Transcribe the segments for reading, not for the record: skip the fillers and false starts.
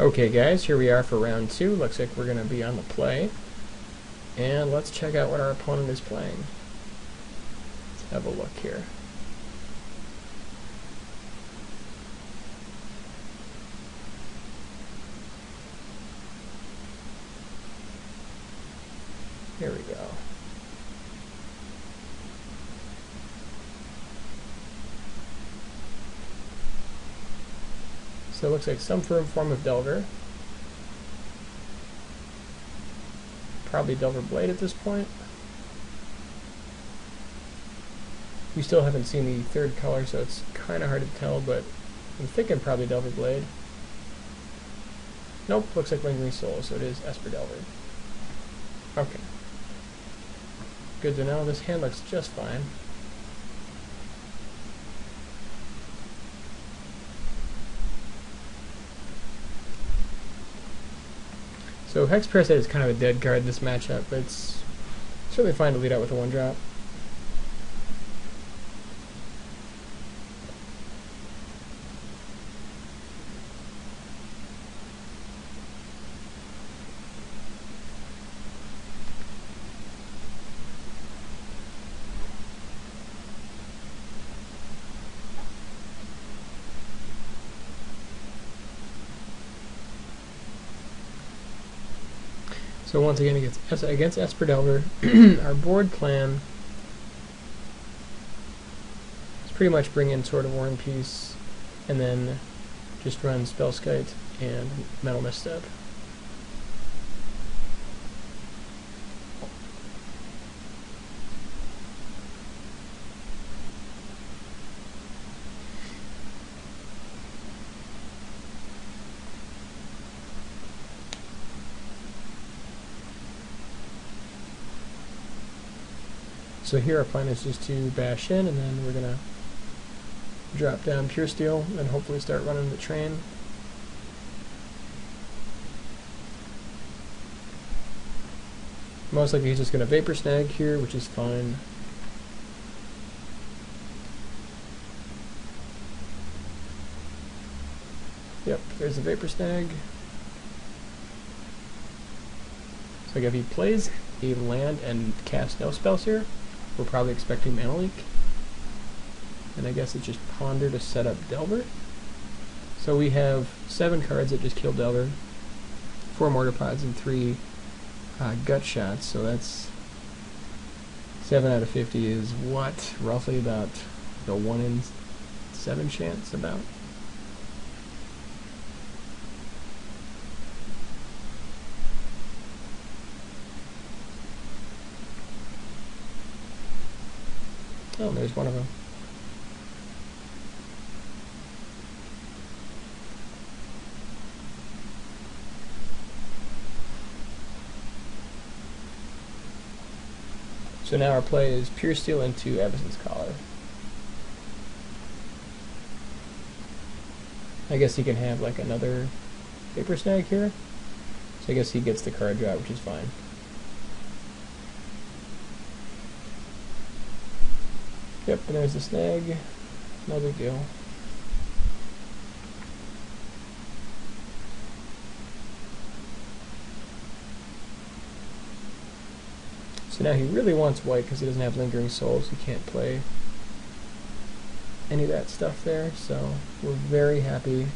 Okay guys, here we are for round 2. Looks like we're going to be on the play. And let's check out what our opponent is playing. Let's have a look here. Here we go. So it looks like some form of Delver. Probably Delver Blade at this point. We still haven't seen the third color, so it's kind of hard to tell, but I'm thinking probably Delver Blade. Nope, looks like Lingering Soul, so it is Esper Delver. Okay. Good to know. This hand looks just fine. So Hex Parasite is kind of a dead card in this matchup, but it's certainly fine to lead out with a 1-drop. So once again, against Esper Delver, our board plan is pretty much bring in Sword of War and Peace, and then just run Spellskite and Metal Misstep. So here our plan is just to bash in, and then we're going to drop down Puresteel and hopefully start running the train. Most likely he's just going to Vapor Snag here, which is fine. Yep, there's the Vapor Snag. So if he plays a land and casts no spells here, we're probably expecting Mana Leak. And I guess it's just Ponder to set up Delver. So we have 7 cards that just kill Delver, 4 Mortar Pods and 3 Gut Shots, so that's 7 out of 50 is what? Roughly about the 1 in 7 chance about. Oh, there's one of them. So now our play is Puresteel into Abyss's Collar. I guess he can have like another Vapor Snag here. So I guess he gets the card draw, which is fine. Yep, and there's the snag. No big deal. So now he really wants white because he doesn't have Lingering Souls. He can't play any of that stuff there. So we're very happy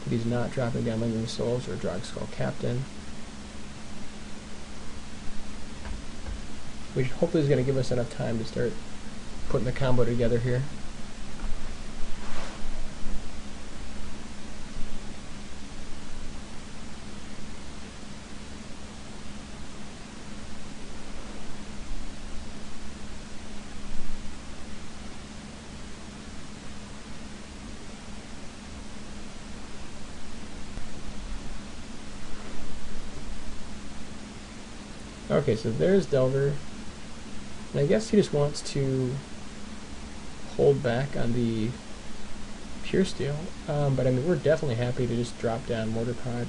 that he's not dropping down Lingering Souls or Drogskull Captain, which hopefully is going to give us enough time to start putting the combo together here. Okay, so there's Delver, and I guess he just wants to hold back on the Puresteel, but I mean we're definitely happy to just drop down Mortar Pod,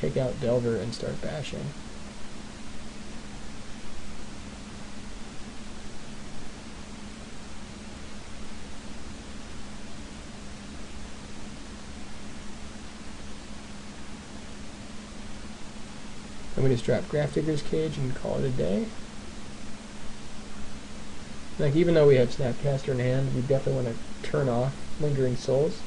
take out Delver, and start bashing. Then we just drop Gravedigger's Cage and call it a day. Like, even though we have Snapcaster in hand, we definitely want to turn off Lingering Souls.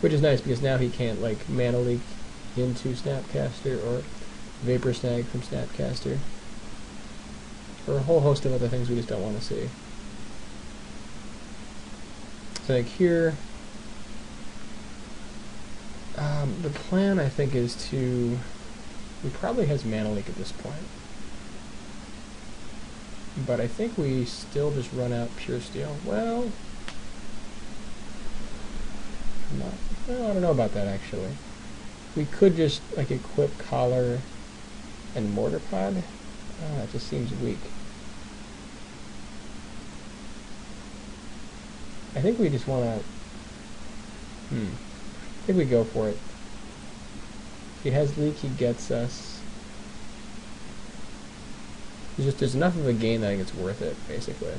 Which is nice because now he can't like mana leak into Snapcaster or Vapor Snag from Snapcaster. Or a whole host of other things we just don't want to see. So like here, the plan I think is to, he probably has mana leak at this point. But I think we still just run out Puresteel. Well, I don't know about that actually. We could just like equip Collar and Mortar Pod. It just seems weak. I think we just want to. I think we go for it. If he has leak, he gets us. There's enough of a gain that I think it's worth it, basically.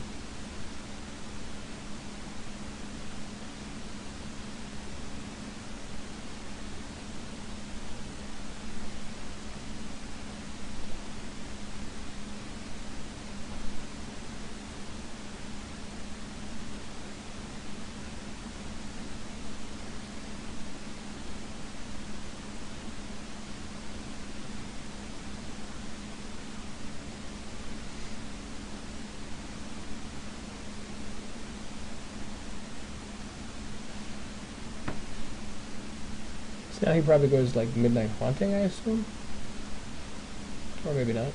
So now he probably goes like Midnight Haunting, I assume? Or maybe not.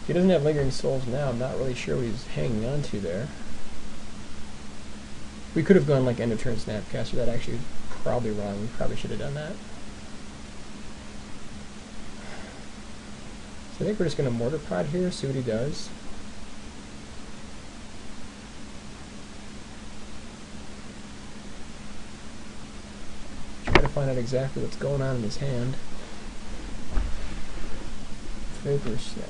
If he doesn't have Lingering Souls now, I'm not really sure what he's hanging on to there. We could have gone like End of Turn Snapcaster. That actually is probably wrong. We probably should have done that. So I think we're just going to Mortar Pod here, see what he does. Try to find out exactly what's going on in his hand. Vapor Snag.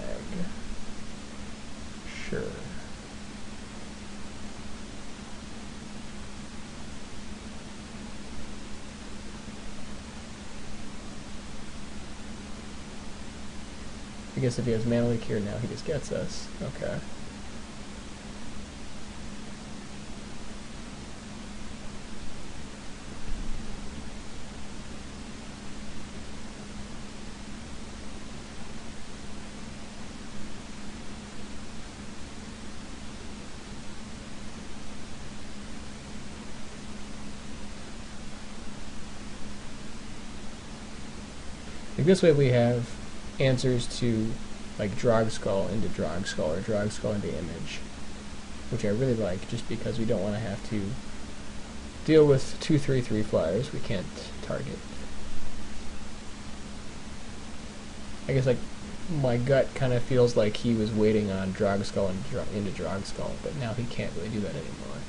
Sure. I guess if he has mana leak here now, he just gets us. Okay. Like this way we have answers to like Drogskull into Drogskull or Drogskull into Image, which I really like just because we don't want to have to deal with 2/3/3 flyers we can't target. I guess like my gut kind of feels like he was waiting on Drogskull and into Drogskull, but now he can't really do that anymore.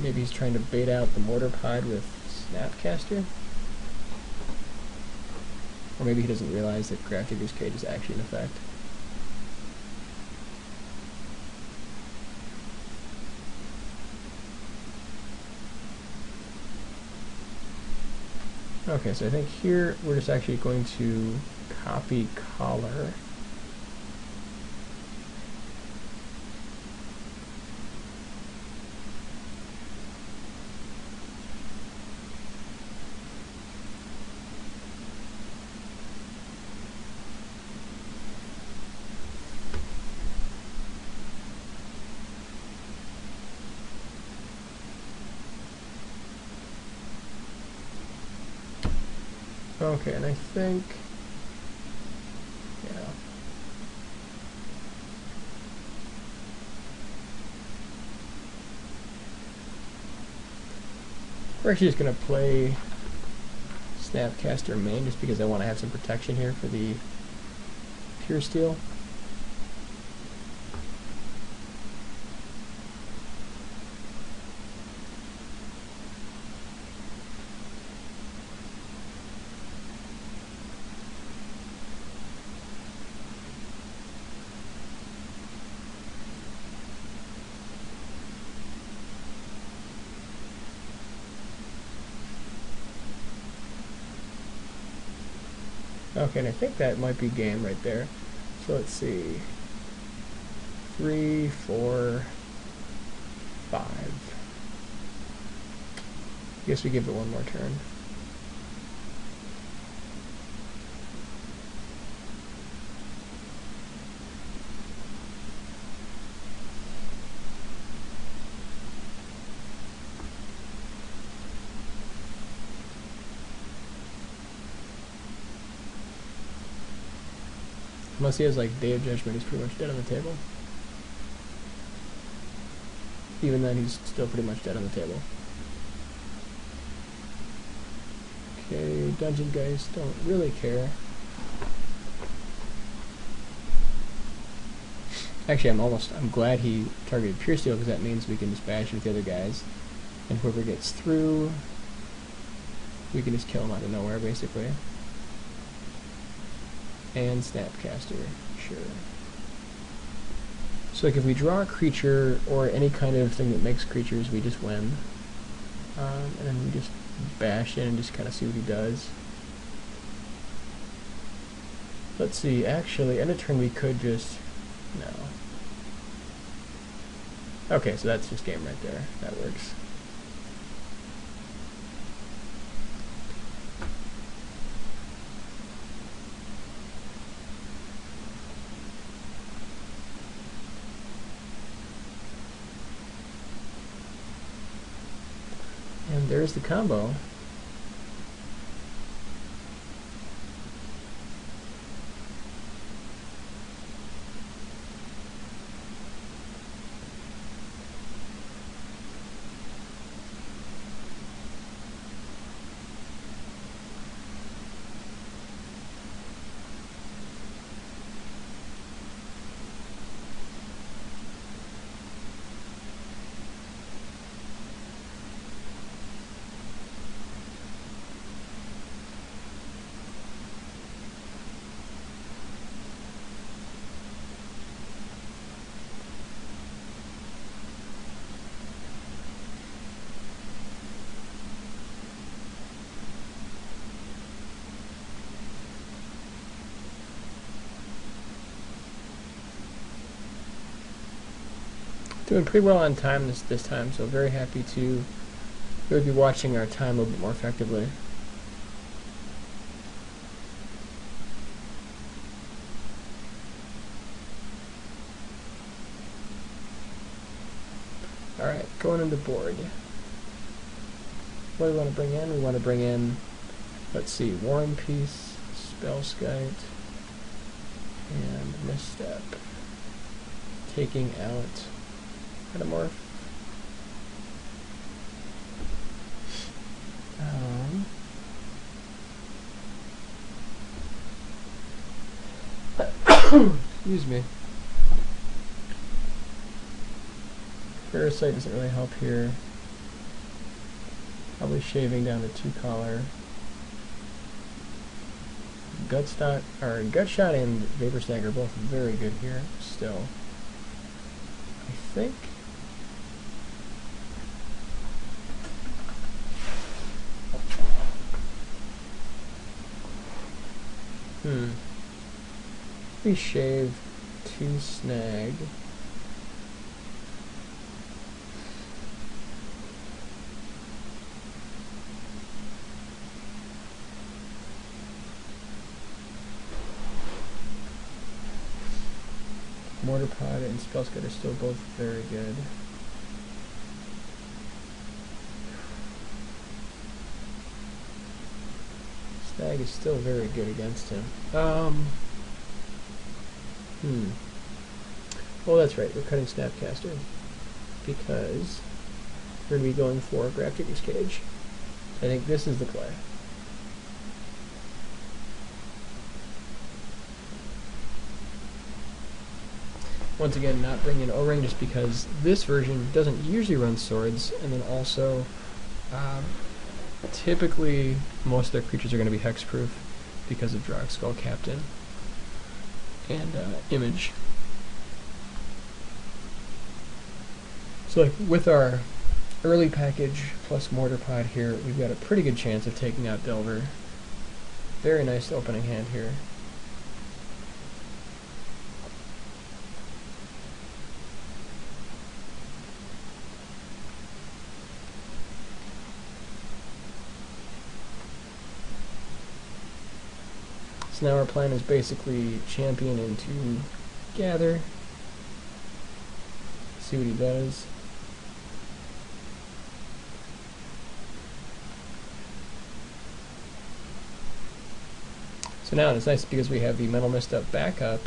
Maybe he's trying to bait out the Mortar Pod with Snapcaster? Or maybe he doesn't realize that Gravedigger's Cage is actually in effect. Okay, so I think here we're just actually going to copy Collar. Okay, and I think, yeah. We're actually just going to play Snapcaster main just because I want to have some protection here for the Puresteel. Okay, and I think that might be game right there. So let's see. 3, 4, 5. I guess we give it one more turn. Unless he has like Day of Judgment, he's pretty much dead on the table. Even then, he's still pretty much dead on the table. Okay, dungeon guys don't really care. Actually, I'm glad he targeted Puresteel because that means we can just bash with the other guys, and whoever gets through, we can just kill him out of nowhere, basically. And Snapcaster, sure. So like if we draw a creature or any kind of thing that makes creatures, we just win. And then we just bash in and just kind of see what he does. Let's see, actually, end of turn we could just... no. Okay, so that's just game right there. That works. And there's the combo. Doing pretty well on time this time, so very happy to really be watching our time a little bit more effectively. Alright, going into board. What do we want to bring in? We want to bring in, let's see, War and Peace, Spellskite, and Misstep. Taking out Metamorph. Excuse me. Parasite doesn't really help here. Probably shaving down to 2 collar. Gut Shot and Vapor Snag are both very good here still. I think. We shave 2 snag. Mortar Pod and Spellskite are still both very good. Snag is still very good against him. Well, that's right, we're cutting Snapcaster because we're going to be going for Grafdigger's Cage. I think this is the play. Once again, not bringing an O-ring just because this version doesn't usually run swords, and then also typically most of their creatures are going to be hexproof because of Drog Skull Captain and Image. So like with our early package plus Mortar Pod here, we've got a pretty good chance of taking out Delver. Very nice opening hand here. So now our plan is basically champion into Gather. See what he does. So now it's nice because we have the Mental Misstep backup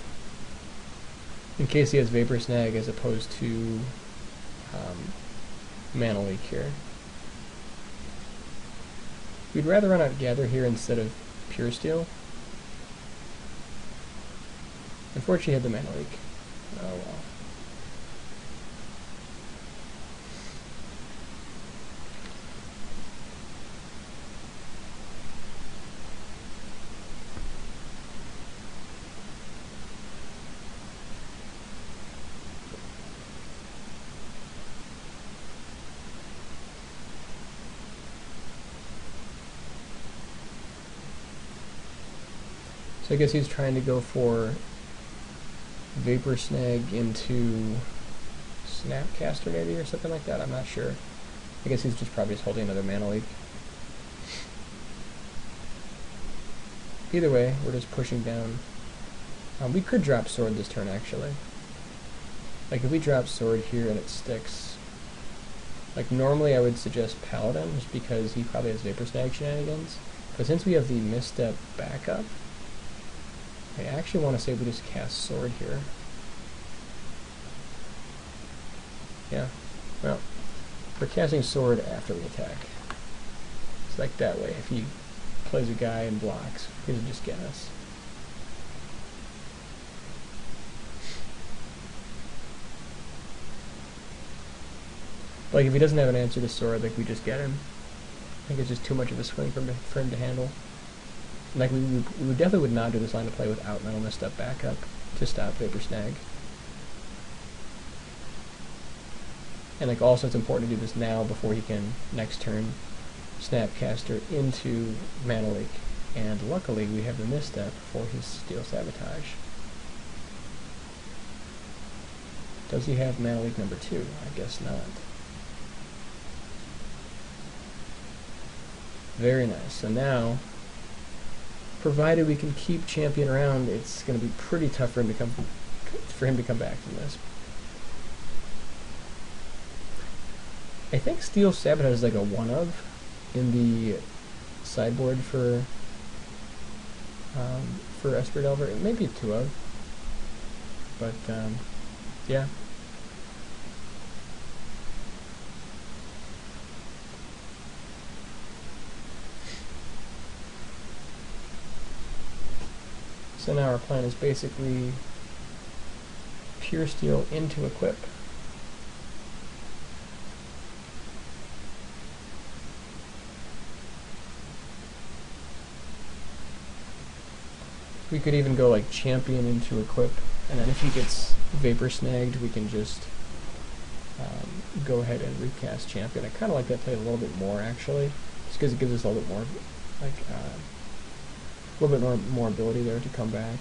in case he has Vapor Snag as opposed to Mana Leak here. We'd rather run out Gather here instead of Puresteel. Unfortunately, he had the Mana Leak. Oh well. So I guess he's trying to go for Vapor Snag into Snapcaster maybe or something like that. I'm not sure. I guess he's just probably just holding another Mana Leak. Either way, we're just pushing down. We could drop Sword this turn actually. Like if we drop Sword here and it sticks, like normally I would suggest Paladin just because he probably has Vapor Snag shenanigans. But since we have the Misstep backup, I actually want to say we just cast Sword here. Yeah, well, we're casting Sword after we attack. It's like that way, if he plays a guy and blocks, he doesn't just get us. Like if he doesn't have an answer to Sword, like we just get him. I think it's just too much of a swing for him to handle. Like we definitely would not do this line of play without Mental Misstep backup to stop Vapor Snag. And like also it's important to do this now before he can next turn Snapcaster into Mana Leak. And luckily we have the Misstep for his Steel Sabotage. Does he have Mana Leak number 2? I guess not. Very nice. So now, provided we can keep Champion around, it's going to be pretty tough for him to come back from this. I think Steel Sabotage is like a 1-of in the sideboard for Esper Delver. It may be a 2-of, but yeah. So now our plan is basically Puresteel into Equip. We could even go like Champion into Equip, and then if he gets Vapor Snagged, we can just go ahead and recast Champion. I kind of like that play a little bit more actually, just because it gives us a little bit more, like, a little bit more ability there to come back.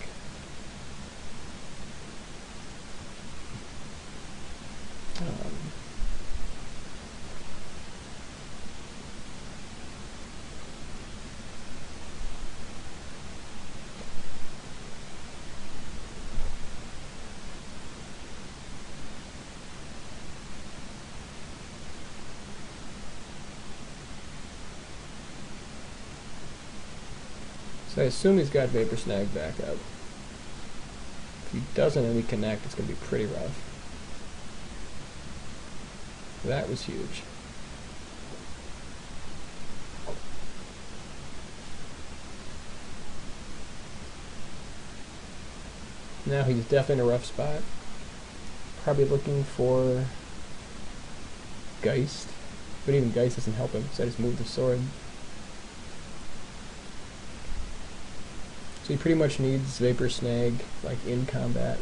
So I assume he's got Vapor Snag back up. If he doesn't and we connect, it's going to be pretty rough. That was huge. Now he's definitely in a rough spot. Probably looking for Geist, but even Geist doesn't help him, so I just moved the sword. So he pretty much needs Vapor Snag, like, in combat.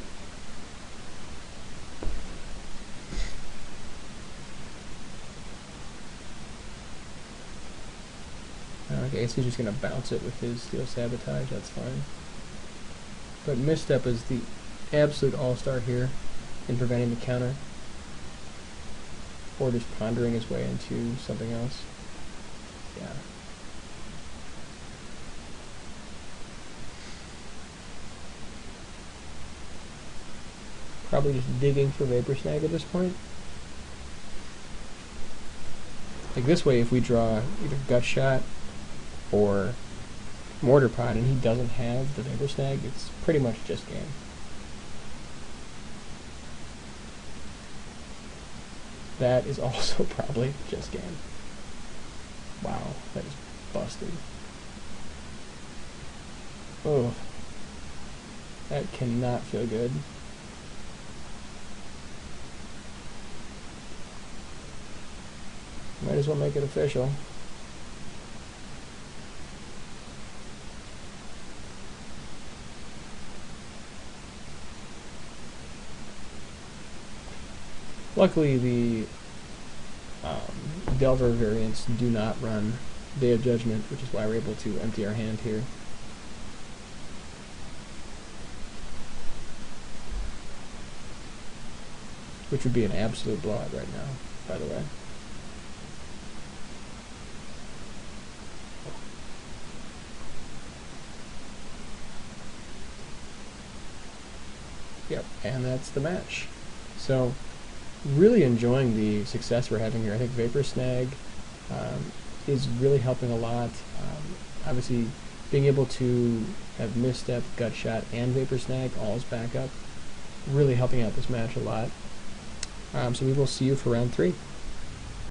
Okay, so he's just going to bounce it with his Steel Sabotage, that's fine. But Misstep is the absolute all-star here in preventing the counter. Or just pondering his way into something else. Yeah. Probably just digging for Vapor Snag at this point. Like this way, if we draw either Gut Shot or Mortar Pod and he doesn't have the Vapor Snag, it's pretty much just game. That is also probably just game. Wow, that is busted. Oh, that cannot feel good. Might as well make it official. Luckily, the Delver variants do not run Day of Judgment, which is why we're able to empty our hand here. Which would be an absolute blowout right now, by the way. Yep, and that's the match. So, really enjoying the success we're having here. I think Vapor Snag is really helping a lot. Obviously, being able to have Misstep, Gut Shot, and Vapor Snag all as backup, really helping out this match a lot. So we will see you for round 3.